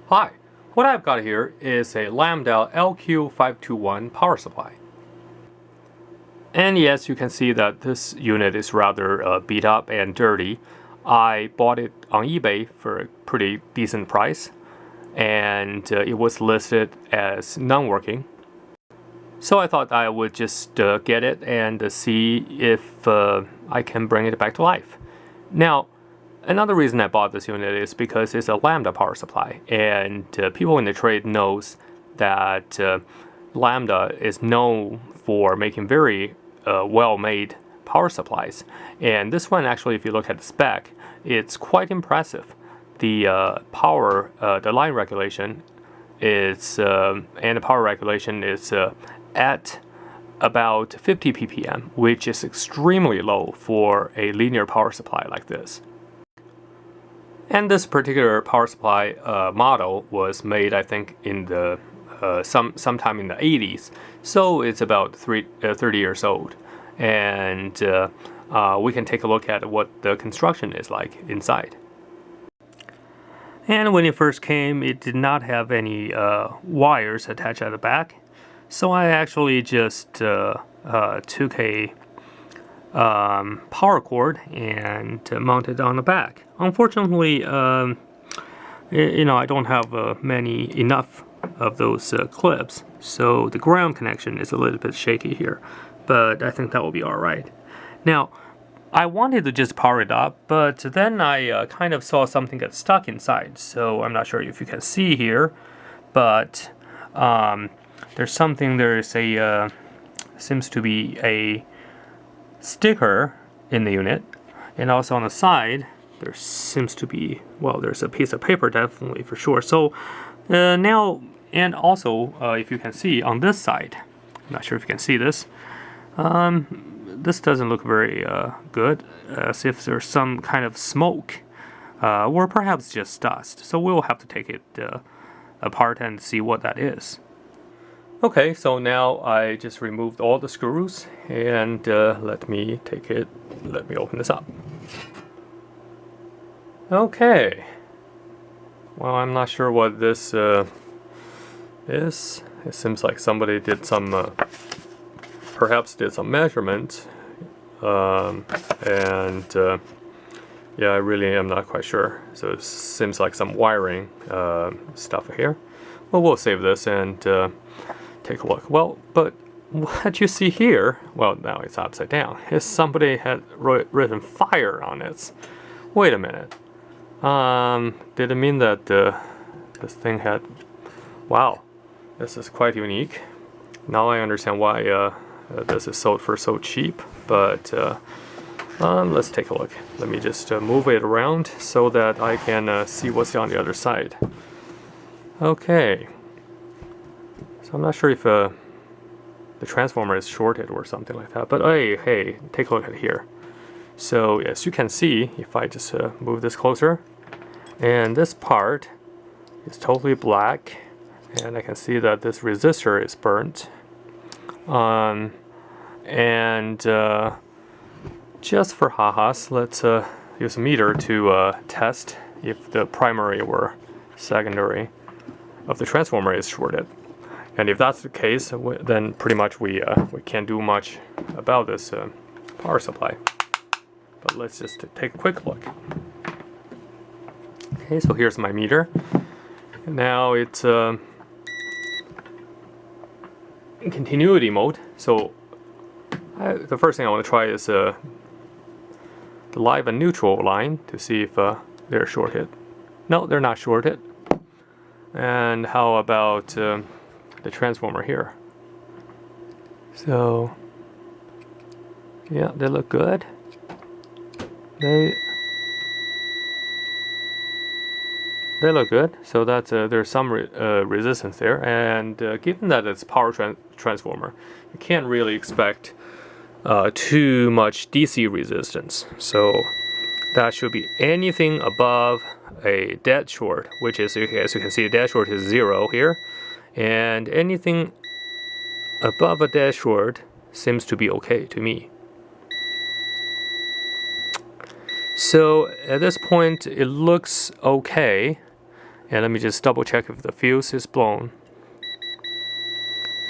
Hi, what I've got here is a Lambda LQ-521 power supply. And yes, you can see that this unit is rather beat up and dirty. I bought it on eBay for a pretty decent price, and it was listed as non-working. So I thought I would just get it and see if I can bring it back to life. Now, another reason I bought this unit is because it's a Lambda power supply, and people in the trade knows that Lambda is known for making very well-made power supplies. And this one, actually, if you look at the spec, it's quite impressive. The the line regulation is, and the power regulation is at about 50 ppm, which is extremely low for a linear power supply like this. And this particular power supply model was made, I think, in the sometime in the 80s, so it's about 30 years old. And we can take a look at what the construction is like inside. And when it first came, it did not have any wires attached at the back, so I actually just took a power cord and mounted on the back. Unfortunately, I don't have enough of those clips, so the ground connection is a little bit shaky here, but I think that will be all right. Now, I wanted to just power it up, but then I kind of saw something get stuck inside, so I'm not sure if you can see here, but there's a seems to be a sticker in the unit, and also on the side there seems to be, well, there's a piece of paper, definitely, for sure. So now, and also if you can see on this side, I'm not sure if you can see this, this doesn't look very good, as if there's some kind of smoke or perhaps just dust. So we'll have to take it apart and see what that is. Okay, so now I just removed all the screws, and let me open this up. Okay. Well, I'm not sure what this is. It seems like somebody did some, perhaps did some measurement, and yeah, I really am not quite sure. So it seems like some wiring stuff here. Well, we'll save this and take a look. Well, but what you see here, well, now it's upside down, is somebody had written fire on it. Wait a minute. Did it mean that this thing had... Wow, this is quite unique. Now I understand why this is sold for so cheap, but let's take a look. Let me just move it around so that I can see what's on the other side. Okay. So I'm not sure if the transformer is shorted or something like that, but hey, take a look at here. So as you can see, if I just move this closer, and this part is totally black, and I can see that this resistor is burnt. And just for ha-has, let's use a meter to test if the primary or secondary of the transformer is shorted. And if that's the case, then pretty much we can't do much about this power supply. But let's just take a quick look. Okay, so here's my meter. Now it's in continuity mode. So the first thing I want to try is the live and neutral line to see if they're shorted. No, they're not shorted. And how about the transformer here? So yeah, they look good. They look good. So that's there's some resistance there, and given that it's power transformer, you can't really expect too much DC resistance. So that should be anything above a dead short, which is, as you can see, dead short is 0 here, and anything above a dead short seems to be okay to me. So at this point it looks okay, And let me just double check if the fuse is blown.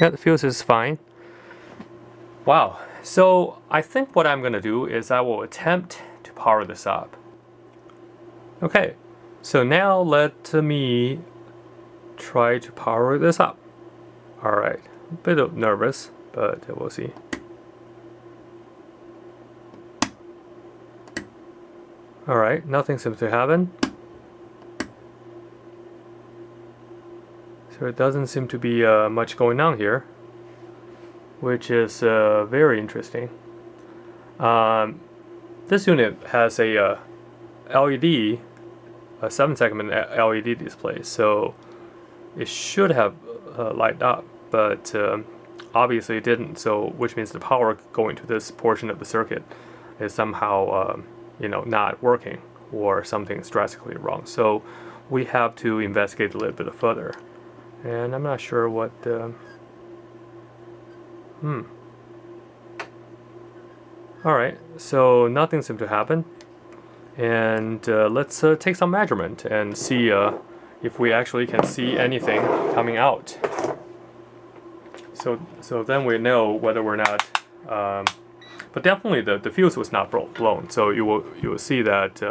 Yeah, the fuse is fine. Wow. So I think what I'm going to do is I will attempt to power this up. Okay. So now let me try to power this up. Alright. A bit nervous, but we'll see. Alright, nothing seems to happen. So it doesn't seem to be much going on here, which is very interesting. This unit has a LED, a 7-segment LED display, so it should have light up, but obviously it didn't. So, which means the power going to this portion of the circuit is somehow, not working, or something's drastically wrong. So we have to investigate a little bit further. And I'm not sure what Alright, so nothing seemed to happen. And let's take some measurement and see if we actually can see anything coming out. So then we know whether we're not but definitely the fuse was not blown, so you will see that.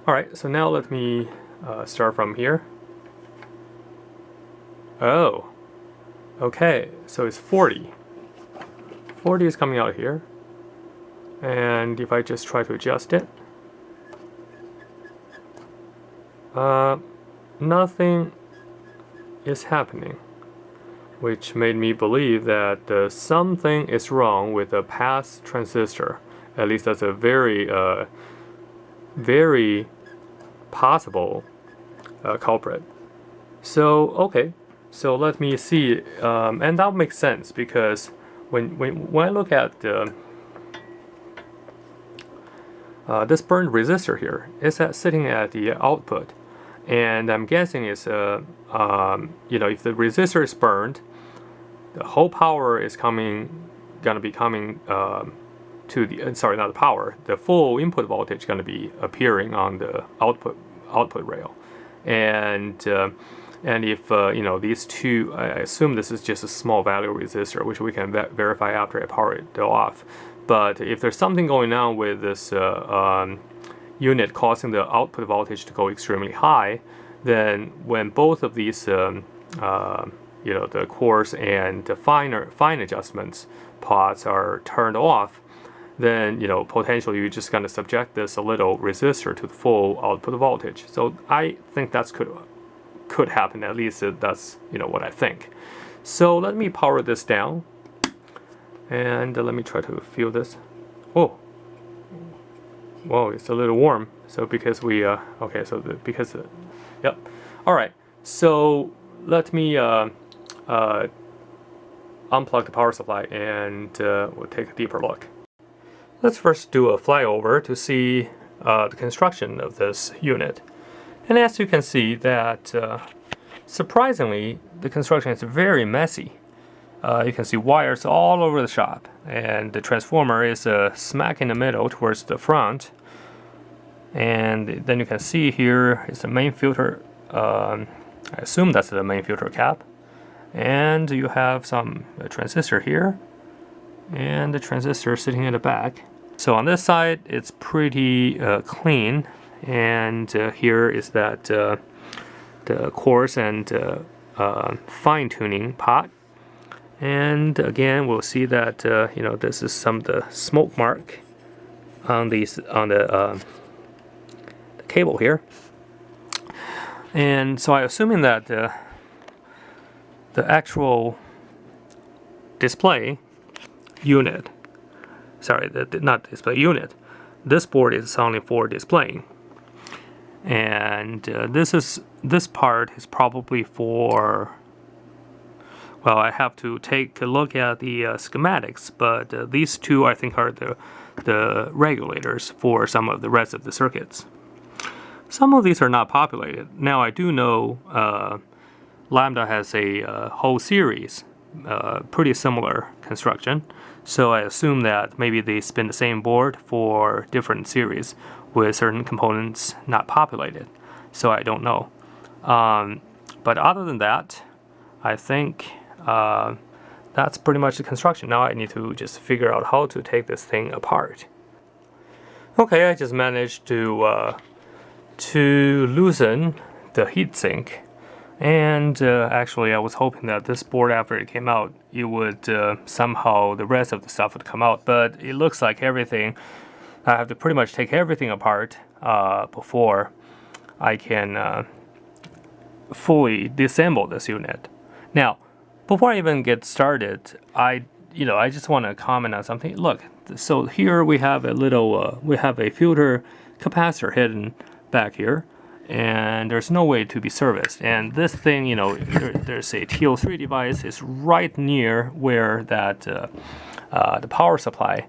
Alright, so now let me start from here. Oh, okay, so it's 40. 40 is coming out here. And if I just try to adjust it, nothing is happening, which made me believe that something is wrong with the pass transistor. At least that's a very, very possible culprit. So, okay. So let me see, and that makes sense because when I look at this burned resistor here, it's sitting at the output, and I'm guessing it's if the resistor is burned, the whole power is gonna be coming to the sorry, not the power, the full input voltage gonna be appearing on the output rail, and if these two, I assume this is just a small value resistor, which we can verify after I power it off. But if there's something going on with this unit causing the output voltage to go extremely high, then when both of these, the coarse and the fine adjustments pots are turned off, then potentially you're just going to subject this little resistor to the full output voltage. So I think that's could happen. At least that's what I think. So let me power this down, and let me try to feel this. Oh, whoa, it's a little warm. So because we okay, so yep. All right. So let me unplug the power supply, and we'll take a deeper look. Let's first do a flyover to see the construction of this unit. And as you can see that, surprisingly, the construction is very messy. You can see wires all over the shop, and the transformer is smack in the middle towards the front. And then you can see here is the main filter. I assume that's the main filter cap. And you have some transistor here, and the transistor sitting in the back. So on this side, it's pretty clean. And here is that the coarse and fine-tuning pot. And again, we'll see that this is some of the smoke mark on the cable here. And so I'm assuming that the actual display unit, sorry, not display unit, this board is only for displaying. And this part is probably for, well, I have to take a look at the schematics, but these two I think are the regulators for some of the rest of the circuits. Some of these are not populated. Now I do know Lambda has a whole series, pretty similar construction, so I assume that maybe they spin the same board for different series with certain components not populated. so I don't know. But other than that, I think that's pretty much the construction. Now I need to just figure out how to take this thing apart. Okay, I just managed to loosen the heatsink, and actually I was hoping that this board, after it came out, it would somehow the rest of the stuff would come out, but it looks like everything, I have to pretty much take everything apart before I can fully disassemble this unit. Now, before I even get started, I just want to comment on something. Look, so here we have a little, we have a filter capacitor hidden back here, and there's no way to be serviced. And this thing, there's a TO3 device is right near where that the power supply,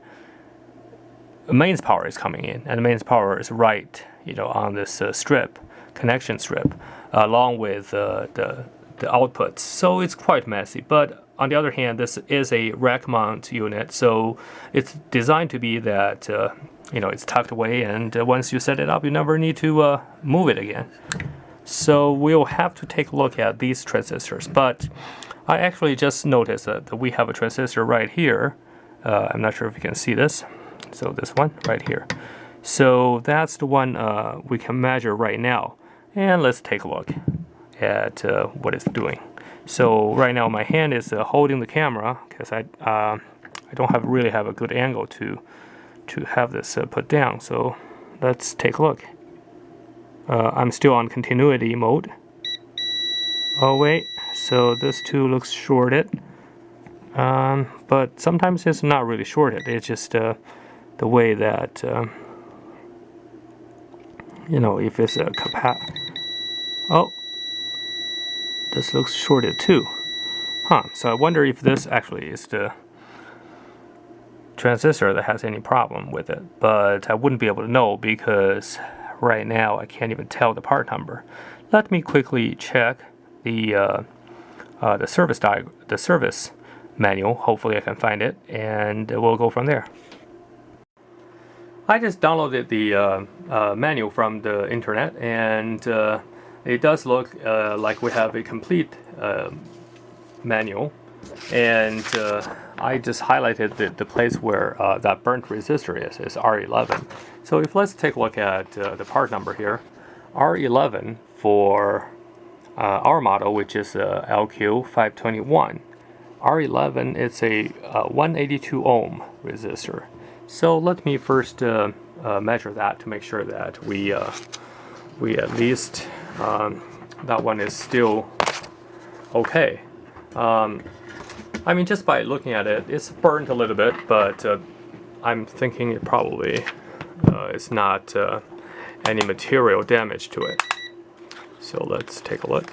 mains power is coming in, and the mains power is right, on this strip, connection strip, along with the outputs. So it's quite messy. But on the other hand, this is a rack mount unit, so it's designed to be that it's tucked away, and once you set it up, you never need to move it again. So we'll have to take a look at these transistors. But I actually just noticed that we have a transistor right here. I'm not sure if you can see this. So this one right here. So that's the one we can measure right now. And let's take a look at what it's doing. So right now my hand is holding the camera because I don't really have a good angle to have this put down. So let's take a look. I'm still on continuity mode. Oh wait, so this too looks shorted. But sometimes it's not really shorted. It's just the way that if it's a oh, this looks shorted too. So I wonder if this actually is the transistor that has any problem with it, but I wouldn't be able to know because right now I can't even tell the part number. Let me quickly check the service manual. Hopefully I can find it, and we'll go from there. I just downloaded the manual from the internet, and it does look like we have a complete manual, and I just highlighted the place where that burnt resistor is R11. So let's take a look at the part number here. R11 for our model, which is LQ-521. R11 is a 182 ohm resistor. So let me first measure that to make sure that we at least that one is still okay. I mean, just by looking at it, it's burnt a little bit, but I'm thinking it probably is not any material damage to it. So let's take a look.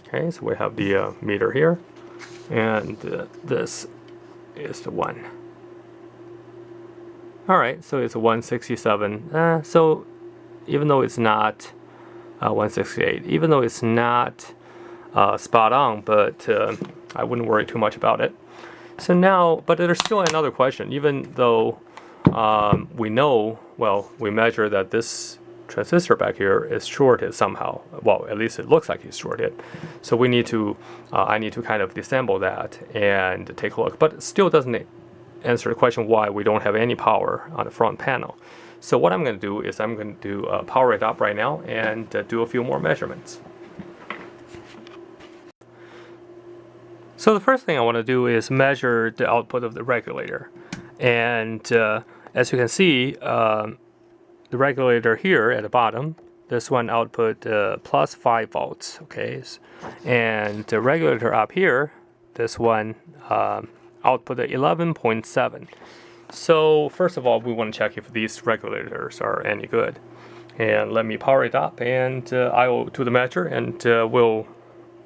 Okay, so we have the meter here, and this is the one. Alright, so it's a 167. So even though it's not 168, even though it's not spot on, but I wouldn't worry too much about it. So now, but there's still another question. Even though we know, well, we measure that this transistor back here is shorted somehow. Well, at least it looks like it's shorted. So we need to, I need to kind of disassemble that and take a look. But it still doesn't answer the question why we don't have any power on the front panel. So what I'm going to do is I'm going to power it up right now and do a few more measurements. So the first thing I want to do is measure the output of the regulator. And as you can see, the regulator here at the bottom, this one output plus 5 volts, okay? And the regulator up here, this one output 11.7. So first of all, we want to check if these regulators are any good. And let me power it up, and I will do the measure, and we'll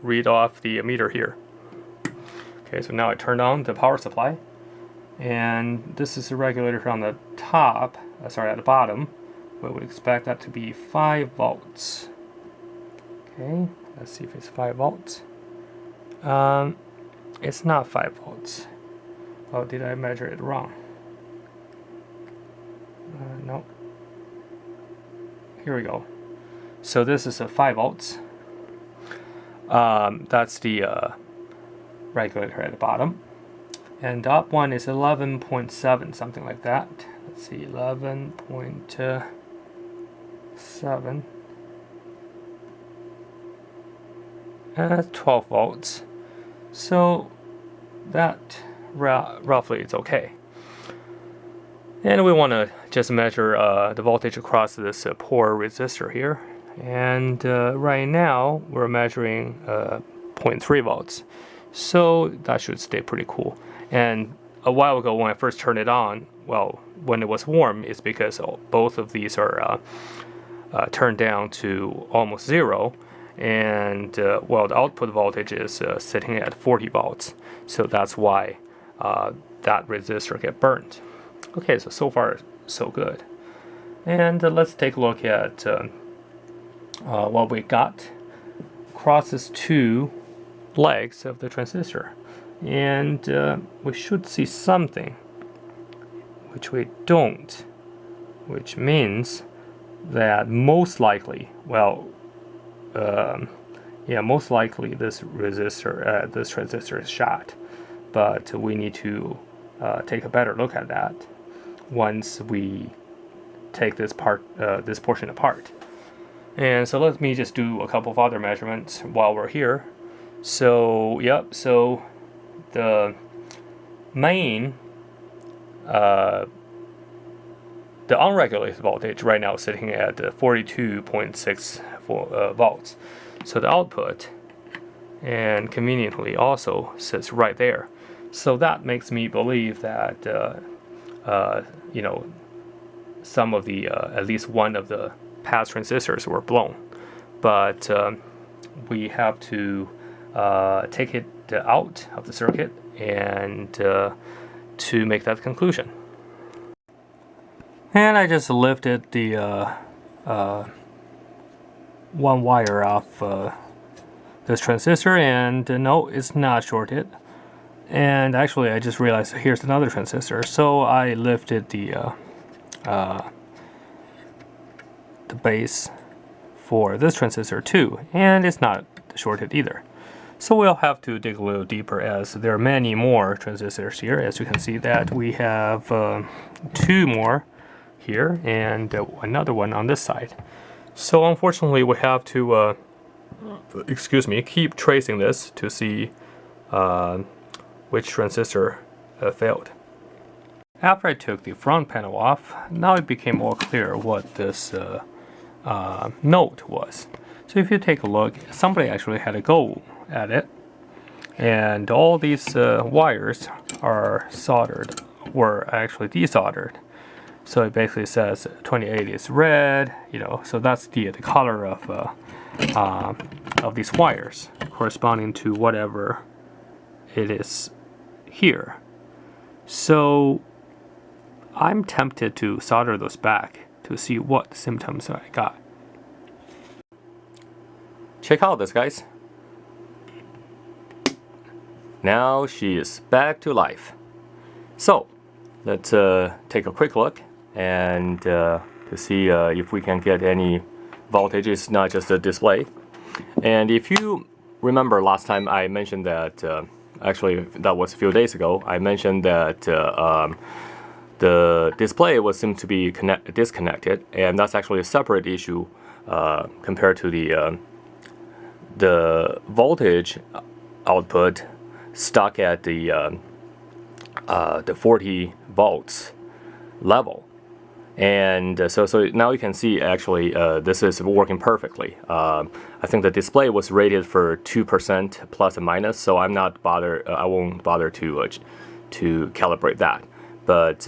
read off the meter here. Okay, so now I turned on the power supply, and this is the regulator on the top, at the bottom. We would expect that to be 5 volts. Okay, let's see if it's 5 volts. It's not 5 volts. Oh, did I measure it wrong? No. Here we go. So this is a 5 volts. That's the regulator at the bottom. And the up one is 11.7, something like that. Let's see, 11.7. And 12 volts. So that roughly is okay. And we want to just measure the voltage across this poor resistor here. And right now we're measuring 0.3 volts. So that should stay pretty cool. And a while ago when I first turned it on, well, when it was warm, it's because both of these are turned down to almost 0. And well, the output voltage is sitting at 40 volts. So that's why that resistor get burned. Okay, so far so good. And let's take a look at what we got across these 2 legs of the transistor. And we should see something, which we don't, which means that most likely, well, yeah, most likely this resistor, this transistor is shot. But we need to take a better look at that once we take this portion apart. And so let me just do a couple of other measurements while we're here. So yep, so the main the unregulated voltage right now is sitting at 42.6 volts. So the output, and conveniently also, sits right there. So that makes me believe that you know, some of the at least one of the past transistors were blown. But we have to take it out of the circuit and to make that conclusion. And I just lifted the one wire off this transistor, and no, it's not shorted. And actually, I just realized here's another transistor. So I lifted the base for this transistor too, and it's not shorted either. So we'll have to dig a little deeper, as there are many more transistors here. As you can see that we have 2 more here and another one on this side. So unfortunately we have to keep tracing this to see which transistor failed. After I took the front panel off, now it became more clear what this note was. So if you take a look, somebody actually had a go at it, and all these wires are were actually desoldered. So it basically says 28 is red, you know, so that's the color of these wires corresponding to whatever it is here. So I'm tempted to solder those back to see what symptoms I got. Check out this, guys. Now she is back to life. So let's take a quick look and to see if we can get any voltages, not just the display. And if you remember last time I mentioned that, actually that was a few days ago, I mentioned that the display seemed to be disconnected, and that's actually a separate issue compared to the voltage output stuck at the 40 volts level. And so now you can see actually this is working perfectly. I think the display was rated for 2% plus and minus, so I'm not bothered. I won't bother to calibrate that. But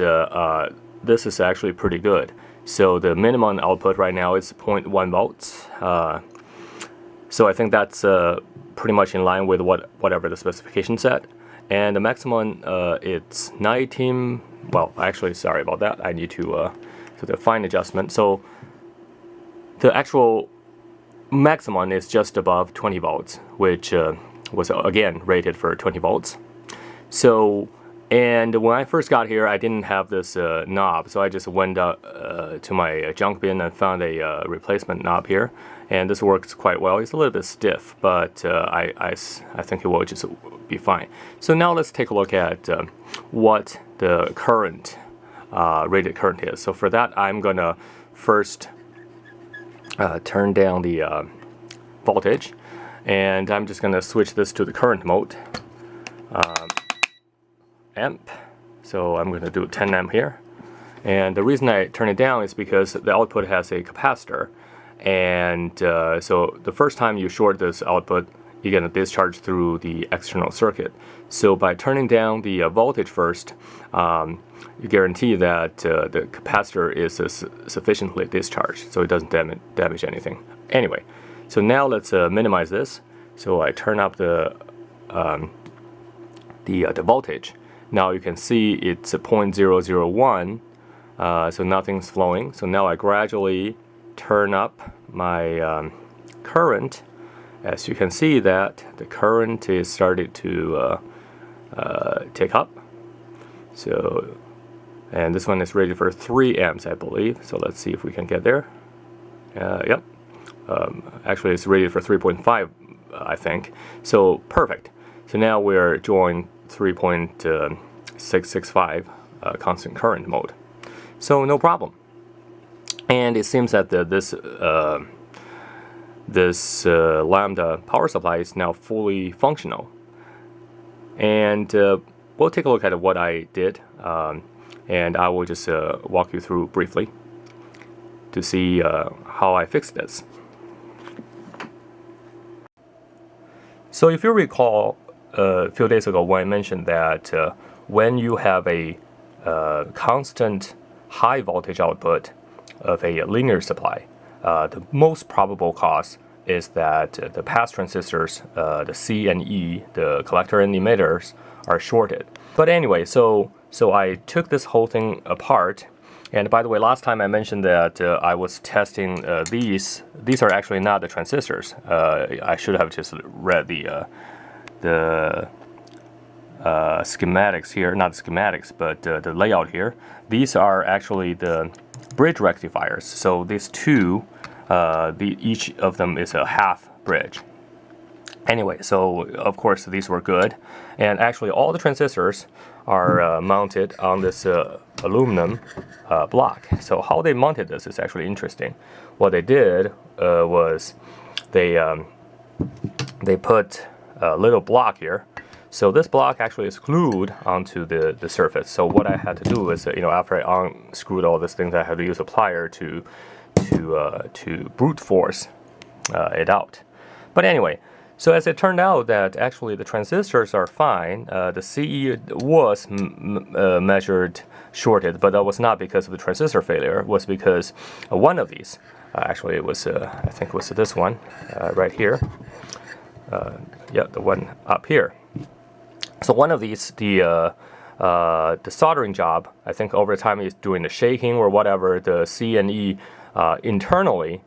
this is actually pretty good. So the minimum output right now is 0.1 volts. So I think that's pretty much in line with whatever the specification said. And the maximum it's 19. Well, actually, sorry about that. I need to the fine adjustment. So the actual maximum is just above 20 volts, which was again rated for 20 volts. So, And when I first got here, I didn't have this knob, so I just went to my junk bin and found a replacement knob here. And this works quite well. It's a little bit stiff, but I think it will just be fine. So now let's take a look at what the current, rated current is. So for that, I'm gonna first turn down the voltage, and I'm just gonna switch this to the current mode. Amp. So I'm going to do 10 amp here, and the reason I turn it down is because the output has a capacitor, and so the first time you short this output, you're going to discharge through the external circuit. So by turning down the voltage first, you guarantee that the capacitor is sufficiently discharged, so it doesn't damage anything. Anyway, so now let's minimize this. So I turn up the voltage. Now you can see it's a 0.001, so nothing's flowing. So now I gradually turn up my current. As you can see that the current is started to tick up. So, and this one is rated for 3 amps, I believe. So let's see if we can get there. Yep. Actually, it's rated for 3.5, I think. So perfect. So now we're drawing 3.665 constant current mode. So no problem. And it seems that this Lambda power supply is now fully functional. And we'll take a look at what I did, and I will just walk you through briefly to see how I fixed this. So if you recall, a few days ago when I mentioned that when you have a constant high voltage output of a linear supply, the most probable cause is that the pass transistors, the C and E, the collector and emitters, are shorted. But anyway, so I took this whole thing apart. And by the way, last time I mentioned that I was testing these. These are actually not the transistors. I should have just read the schematics here, not schematics, but the layout here. These are actually the bridge rectifiers. So these two, each of them is a half bridge. Anyway, so of course these were good, and actually all the transistors are mounted on this aluminum block. So how they mounted this is actually interesting. What they did was they put a little block here. So this block actually is glued onto the surface. So what I had to do is, after I unscrewed all these things, I had to use a plier to brute force it out. But anyway, so as it turned out that actually the transistors are fine. The CE was measured shorted, but that was not because of the transistor failure. It was because one of these, actually it was, I think it was this one right here. Yeah, the one up here. So one of these, the soldering job, I think over time is doing the shaking or whatever, the C and E internally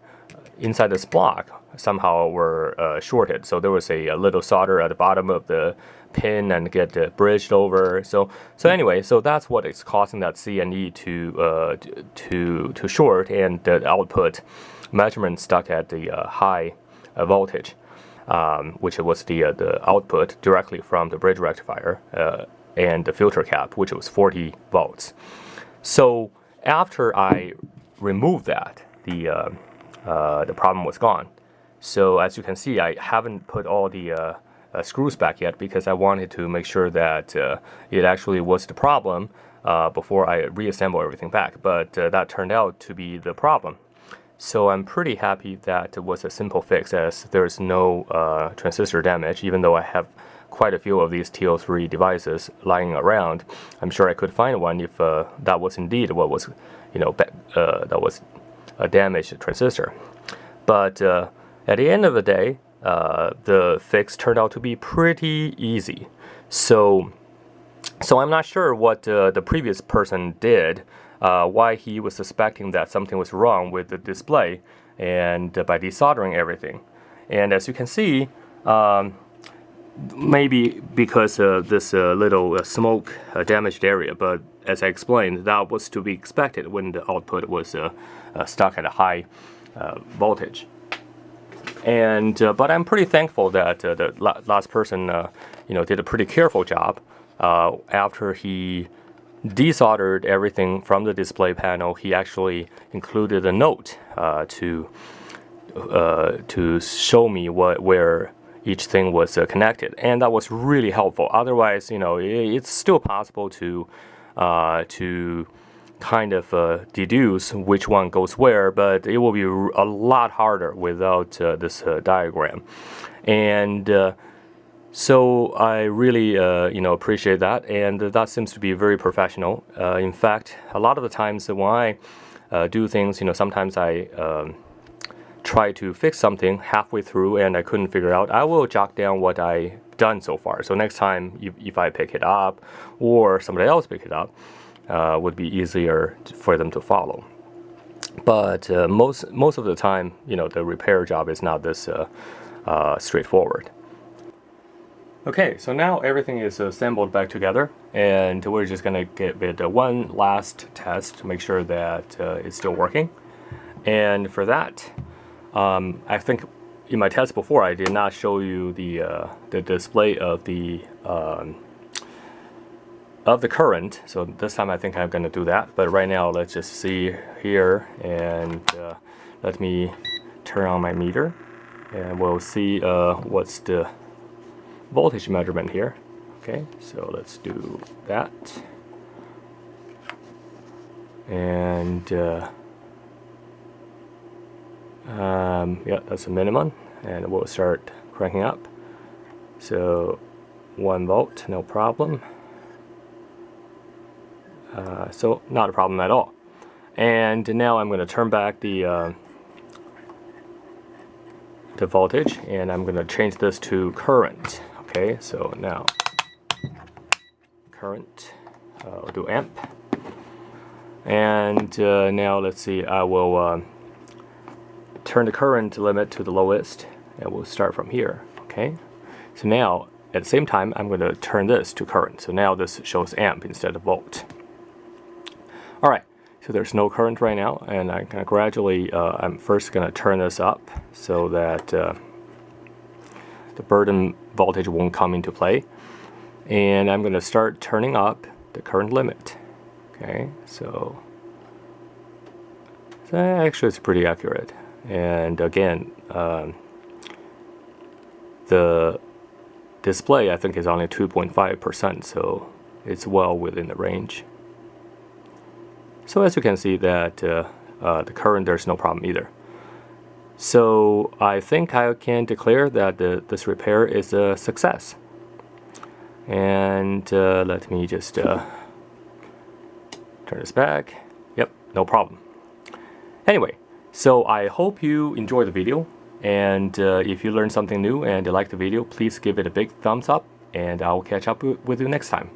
inside this block somehow were shorted. So there was a little solder at the bottom of the pin and get bridged over. So anyway, so that's what is causing that C and E to short, and the output measurement stuck at the high voltage. Which was the output directly from the bridge rectifier and the filter cap, which was 40 volts. So after I removed that, the problem was gone. So as you can see, I haven't put all the screws back yet because I wanted to make sure that it actually was the problem before I reassemble everything back. But that turned out to be the problem. So I'm pretty happy that it was a simple fix, as there's no transistor damage. Even though I have quite a few of these TO3 devices lying around, I'm sure I could find one if that was indeed what was, that was a damaged transistor. But at the end of the day, the fix turned out to be pretty easy. So I'm not sure what the previous person did. Why he was suspecting that something was wrong with the display, and by desoldering everything. And as you can see, maybe because of this little smoke damaged area, but as I explained, that was to be expected when the output was stuck at a high voltage. And but I'm pretty thankful that the last person did a pretty careful job. After he desoldered everything from the display panel, he actually included a note to show me where each thing was connected, and that was really helpful. Otherwise, it's still possible to kind of deduce which one goes where, but it will be a lot harder without this diagram. And so I really appreciate that, and that seems to be very professional. In fact, a lot of the times when I do things, sometimes I try to fix something halfway through and I couldn't figure out, I will jot down what I've done so far. So next time, if I pick it up or somebody else pick it up, would be easier for them to follow. But most of the time, the repair job is not this straightforward. Okay, so now everything is assembled back together, and we're just gonna give it one last test to make sure that it's still working. And for that, I think in my test before I did not show you the display of the current, so this time I think I'm going to do that. But right now, let's just see here, and let me turn on my meter, and we'll see what's the voltage measurement here. Okay, so let's do that, and yeah, that's a minimum, and we'll start cranking up. So 1 volt, no problem. So not a problem at all. And now I'm going to turn back the voltage, and I'm going to change this to current. Okay, so now current, I'll do amp. And now let's see, I will turn the current limit to the lowest, and we'll start from here. Okay, so now at the same time I'm going to turn this to current, so now this shows amp instead of volt. Alright, so there's no current right now, and I'm going to gradually I'm first going to turn this up so that the burden voltage won't come into play, and I'm going to start turning up the current limit. Okay, so actually it's pretty accurate. And again, the display I think is only 2.5%, so it's well within the range. So as you can see that the current, there's no problem either. So I think I can declare that this repair is a success. And let me just turn this back. Yep, no problem. Anyway, so I hope you enjoyed the video, and if you learned something new and you liked the video, please give it a big thumbs up, and I'll catch up with you next time.